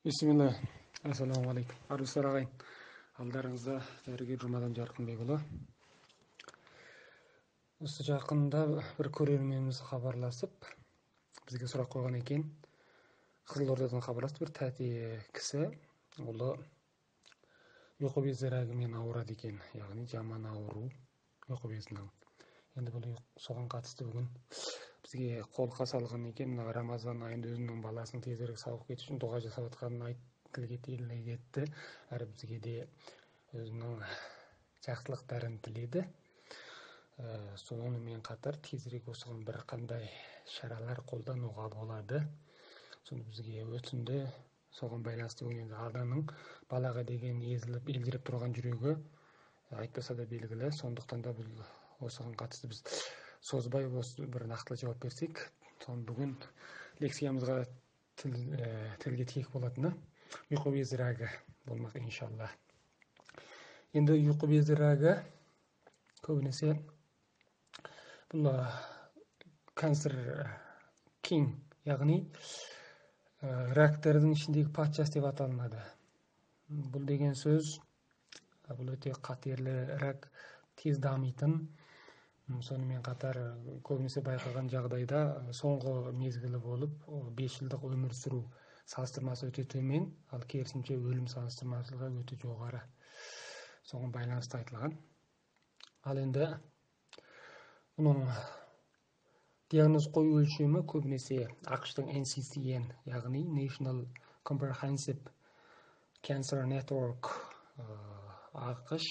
Бисмилла. Ассаламу алейкум. Армысыздар ағайын. Алдарыңызда дәрігер Жұмадан Жарқынбекұлы. Осы жақында бір көрерменіміз хабарласып, бізге сұрақ қойған екен. Қызылордадан хабарласты бір тәте кісі. Олы ұйқы безі рагымен ауырады екен, яғни жаман ауру ұйқы безінің. Енді бұл соған қатысты бүгін бізге қолқа салған екен. Мына Рамазан айында өзінің баласының тезірек сауығып кету үшін дұға жасап жатқанын тілге кетті. Әрі бізге де өзінің жақсылықтарын тіледі. Сонымен қатар тезірек осыған бір қандай шаралар қолдануға болады. Соны бізге өтінді. Соған байланысты бүгін адамның балаға деген езіліп елжіреп тұрған жүрегі айтпаса да белгілі. Сондықтан да бұл осыған қатысты біз созбай осы бір нақтылы жауап берсек, соны бүгін лекциямызға тілге тиек болатыны ұйқы безі рагы болмақ иншалла. Енді ұйқы безі рагы көбінесе бұл cancer king, яғни рактардың ішіндегі патшасы деп аталынады. Бұл деген сөз, бұл өте қатерлі рак, тез дамитын. Сонымен қатар көбінесе байқаған жағдайда соңғы мезгілі болып 5 жылдық өмір сүру салыстырмасы өте төмен, ал керісінше өлім салыстырмашылығы өте жоғары. Соған байланысты айтылған. Ал енді бұның диагноз қою өлшемі көбінесе ақш-тың NCCN, яғни National Comprehensive Cancer Network, ақш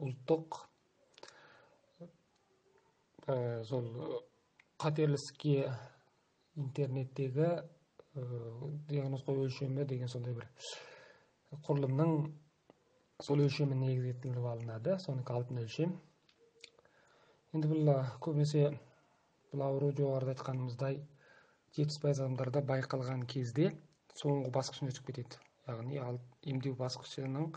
ұлттық сол қатерлі ісікке интернеттегі диагноз қою өлшемі деген сондай бір құрылымның сол өлшемі негізге етіліп алынады, соныкі алтын өлшем. Енді бұл көбінесе бұл ауру жоғарыда айтқанымыздай 70% адамдарда байқалған кезде соңғы басқышын өтіп кетеді. Яғни емдеу басқышының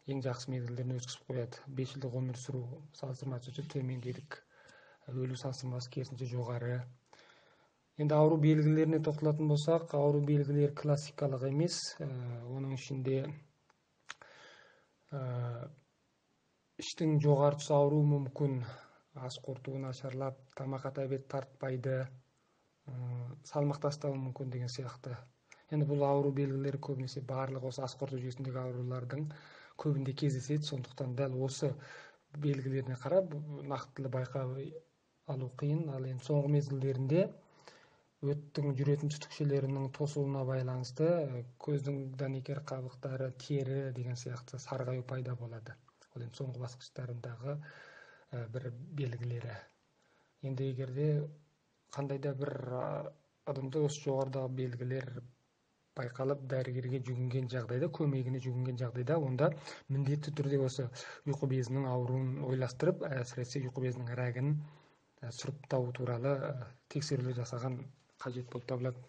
ең жақсы мезгілдерін өткізіп қояды. 5 жылдық өмір сүру салыстырмасы өте төмен дедік. Өлу салыстырмасы керісінше жоғары. Енді ауру белгілеріне тоқталатын болсақ, ауру белгілері классикалық емес. Оның ішінде іштің жоғары тұсы ауруы мүмкін, ас қорытуы нашарлап, тамаққа тәбет тартпайды, салмақ тастауы мүмкін деген сияқты. Енді бұл ауру белгілері көбінесе барлық осы ас қорыту жүйесіндегі аурулардың көбінде кездеседі. Сондықтан дәл осы белгілеріне қарап нақтылы байқап алу қиын. Ал енді соңғы мезгілдерінде өттің жүретін түтікшелерінің тосылуына байланысты көздің дәнекер қабықтары, тері деген сияқты сарғаю пайда болады. Ол енді соңғы басқыштарындағы бір белгілері. Енді егерде қандай да бір адамда осы жоғарыдағы белгілер байқалып дәрігерге жүгінген жағдайда, көмегіне жүгінген жағдайда, онда міндетті түрде осы ұйқы безінің ауруын ойластырып, әсіресе ұйқы безінің рагын сұрыптау туралы тексерулер жасаған қажет болып табылады.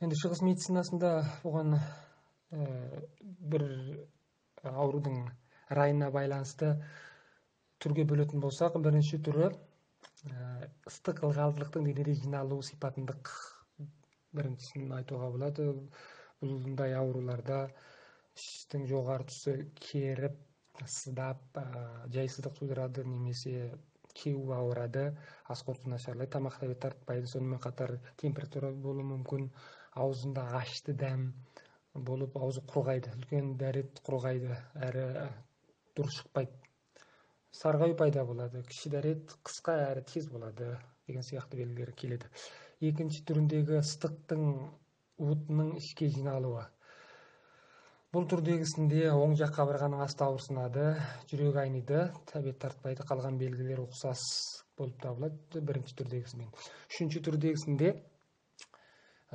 Енді шығыс медицинасында бұған бір аурудың райына байланысты түрге бөлетін болсақ, бірінші түрі ыстық ылғалдылықтың денеде жиналу сипатындық біріншісін айтуға болады. Бұндай ауруларда іштің жоғары тұсы керіп, сыздап, жайсыздық тудырады, немесе кеуі ауырады, ас қорыту нашарлайды, тамақ тәбет тартпайды. Сонымен қатар температура болуы мүмкін, аузында ашты дәм болып, аузы құрғайды, үлкен дәрет құрғайды, әрі дұрыс шықпайды. Сарғаю пайда болады, кіші дәрет қысқа әрі тез болады деген сияқты белгілер келеді. Екінші түріндегі ыстықтың уытының ішке жиналуы. Бұл түрдегісінде оң жақ қабырғаның асты ауырсынады, жүрек айниды, тәбет тартпайды, қалған белгілер ұқсас болып табылады бірінші түрдегісімен. Үшінші түрдегісінде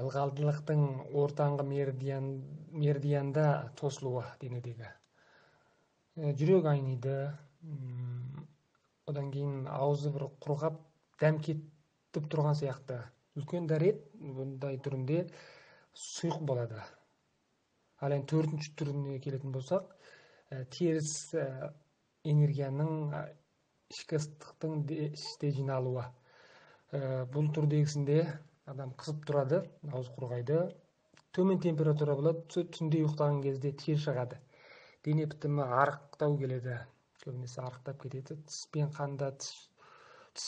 ылғалдылықтың ортаңғы меридианда тосылуы денедегі. Жүрек айниды, одан кейін аузы бір құрғап, дәм кетіп тұрған сияқты. Үлкен дәрет бұндай түрінде сұйық болады. Ал енді төртінші түріне келетін болсақ, теріс энергияның ішкі ыстықтың іште жиналуы. Бұл түрдегісінде адам қызып тұрады, аузы құрғайды, төмен температура болады, түнде ұйықтаған кезде тер шығады, дене бітімі арықтау келеді, көбінесе арықтап кетеді, тіс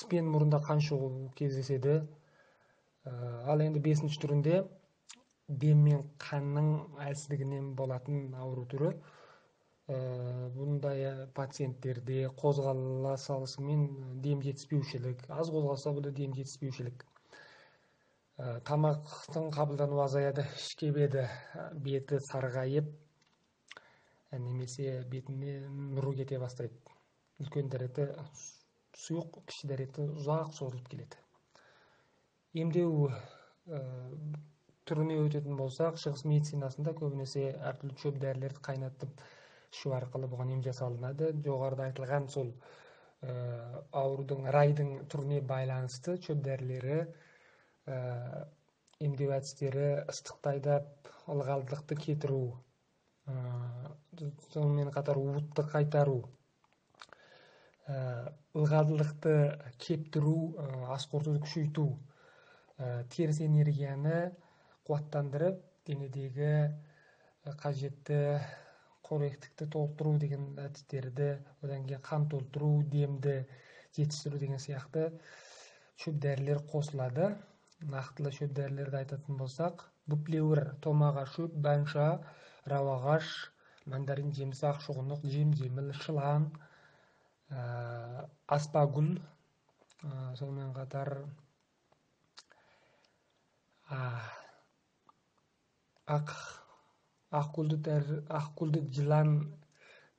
пен мұрында қан шығу кездеседі. Ал енді 5-ші түрінде дем мен қанның әлсіздігінен болатын ауру түрі. Бұндай пациенттерде қозғала салысымен дем жетіспеушілік, аз қозғалса бұл дем жетіспеушілік, тамақтың қабылдануы азаяды, ішкебеді, беті сарғайып, немесе бетіне нұры кете бастайды. Үлкен дәреті сұйық, кіші дәреті ұзақ созылып келеді. Емдеу түріне өтетін болсақ, шығыс медицинасында көбінесе әртүрлі шөп дәрілерді қайнатып ішу арқылы бұған ем жасалынады. Жоғарыда айтылған сол аурудың райдың түріне байланысты шөп дәрілері, емдеу әдістері ыстықты айдап, ылғалдылықты кетіру, сонымен қатар уытты қайтару, ылғалдылықты кептіру, ас қорытуды күшейту, теріс энергияны қуаттандырып, денедегі қажетті қоректікті толтыру деген әдістерді, одан кейін қан толтыру, демді жетістіру деген сияқты шөп дәрілер қосылады. Нақтылы шөп дәрілерді айтатын болсақ, бүплеуір, томаға шөп, банша, рауағаш, мандарин жемісі, ақшұғынық, жем-жеміл, шылан, аспагүл, сонымен қатар ақгүлді жылан,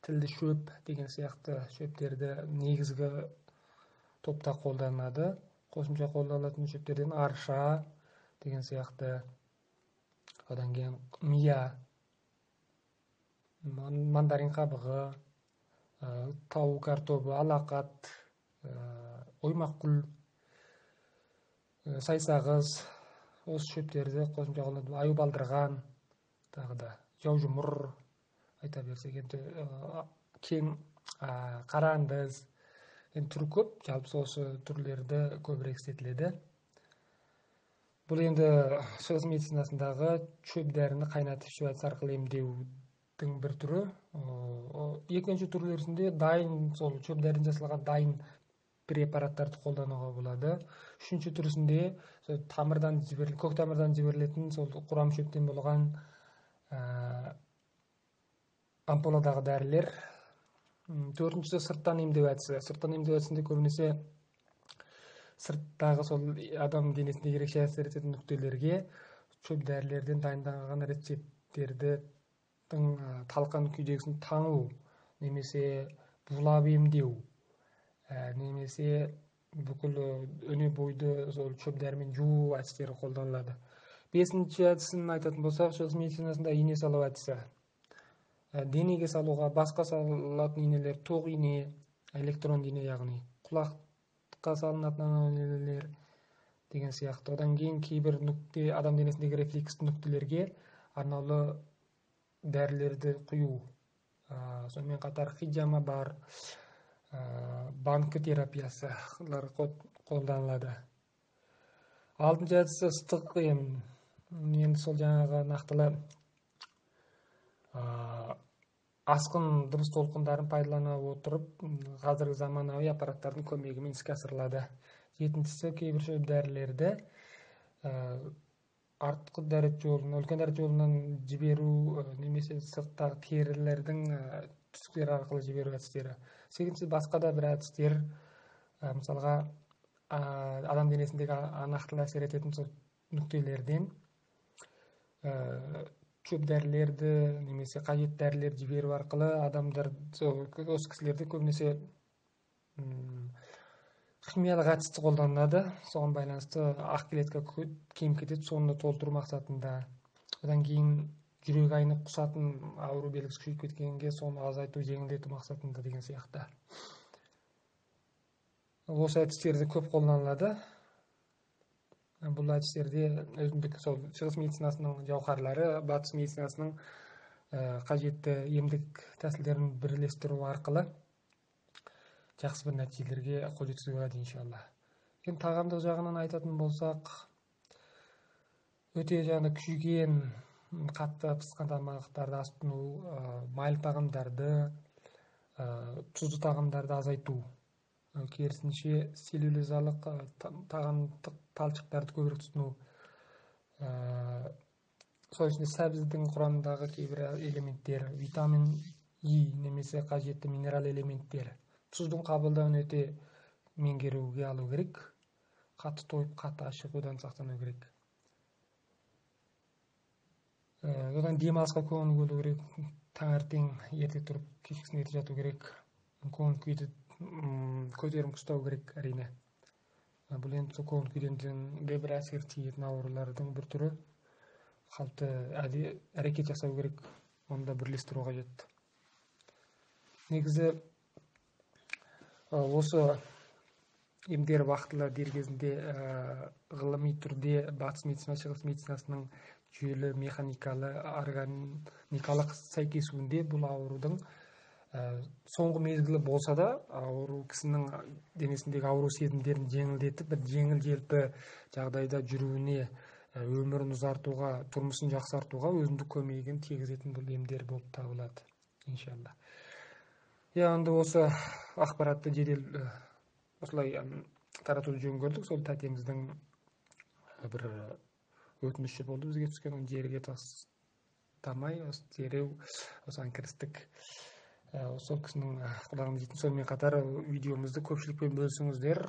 тілді шөп деген сияқты шөптерді негізгі топта қолданады. Қосымша қолданылатын шөптерден арша деген сияқты, одан кейін мия, мандарин қабығы, тау картобы, алақат, оймақгүл, сайсағыз, осы шөптерді қосымша қолданады. Аю балдырған, тағы да жаужұмыр, айта берсек, енді кең қарандыз, енді түрі көп, жалпы осы түрлерді көбірек істетіледі. Бұл енді шығыс медицинасындағы шөп дәріні қайнатып ішу әдісі арқылы емдеудің бір түрі. Екінші түрлерінде дайын, сол шөп дәріден жасалған дайын препараттарды қолдануға болады. Үшінші түрісінде көк тамырдан жіберілетін сол құрам шөптен болған ампуладағы дәрілер. Төртіншісі сырттан емдеу әдісі. Сырттан емдеу әдісінде көбінесе сырттағы сол адам денесінде ерекше әсер ететін нүктелерге шөп дәрілерден дайындалған рецепттердің талқан күйдегісін таңу, немесе булап емдеу, немесе бүкіл өне бойды сол шөп дәрімен жуу әдістері қолданылады. Бесінші әдісін айтатын болсақ, шығыс медицинасында ине салу әдісі. Денеге салуға басқа салатын инелер тоқ ине, электрон ине, яғни құлаққа салынатын инелер деген сияқты. Одан кейін кейбір нүкте, адам денесіндегі рефлекс нүктелерге арнаулы дәрілерді құю. Сонымен қатар хиджама бар, банкі терапиясы қолданылады. Алтыншы әдісі ыстық ем. Енді сол жаңағы нақтылы асқын дыбыс толқындарын пайдалана отырып, қазіргі заманауи аппараттардың көмегімен іске асырылады. Жетіншісі, кейбір шөп дәрілерді артқы дәрет жолынан, үлкен дәрет жолынан жіберу, немесе сырттағы терілердің түтіктері арқылы жіберу әдістері. Сегізіншісі, басқа да бір әдістер, мысалға адам денесіндегі нақтылы әсер ететін сол нүктелерден шөп дәрілерді немесе қажет дәрілерді жіберу арқылы адамдар, осы кісілерді көбінесе химиялық әдісті қолданылады. Соған байланысты ақ клетка кем кетеді, соны толтыру мақсатында. Одан кейін жүрек айнып құсатын ауру белгісі күшейіп кеткенге соны азайту, жеңілдету мақсатында деген сияқты. Осы әдістерді көп қолданылады. Бұл әдістерде өзіндік сол шығыс медицинасының жауһарлары, батыс медицинасының қажетті емдік тәсілдерін бірлестіру арқылы жақсы бір нәтижелерге қол жеткізуге болады иншалла. Енді тағамдық жағынан айтатын болсақ, өте жаңа күйген, қатты піскен тамақтарды аз тұтыну, майлы тағамдарды, тұзды тағамдарды азайту. Керісінше целлюлозалық тағамдық талшықтарды көбірек тұтыну. Сол ішінде сәбіздің құрамындағы кейбір элементтер, витамин И немесе қажетті минерал элементтер, тұздың қабылдауын өте меңгеруге алу керек. Қатты тойып, қатты ашығудан сақтану керек. Одан демалысқа көңіл бөлу керек. Таңертең ерте тұрып, кешкісін ерте жату керек. Көңіл күйді көтеріңкі ұстау керек, әрине. Бұл енді сол көңіл күйден де бір әсер тиетін аурулардың бір түрі. Қалыпты әрекет жасау керек. Оны да бірлестіру қажет. Негізі осы емдер вақтылы дер кезінде ғылыми түрде батыс медицинасы, шығыс медицинасының жүйелі механикалы, органикалық сәйкесуінде бұл аурудың соңғы мезгілі болса да, ауру кісінің денесіндегі ауру сезімдерін жеңілдетіп, бір жеңіл желпі жағдайда жүруіне, өмірін ұзартуға, тұрмысын жақсартуға өзіндік көмегін тигізетін бұл емдер болып табылады, иншалла. Енді осы ақпаратты жедел осылай таратуды жөн көрдік. Сол тәтеміздің бір өтініші болды бізге түскен, оны жерге тастамай, дереу осыған кірістік. Сол кісінің құлағымыз жейтін. Сонымен қатар видеомызды көпшілікпен бөлсеңіздер,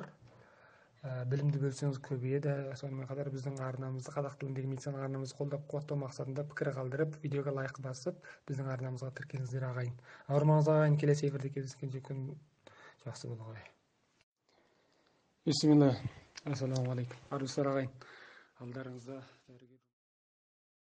білімді бөлсеңіз көбейеді. Сонымен қатар біздің арнамызды, қазақ тіліндегі медицина арнамызды қолдап қуаттау мақсатында пікір қалдырып, видеоға лайк басып, біздің арнамызға тіркеліңіздер ағайын. Ауырмаңыз ағайын, келесі эфирде кездескенше күн жақсы болғай. Бисмилла. Ассаламу алейкум. Армысыздар ағайын. Алдарыңызда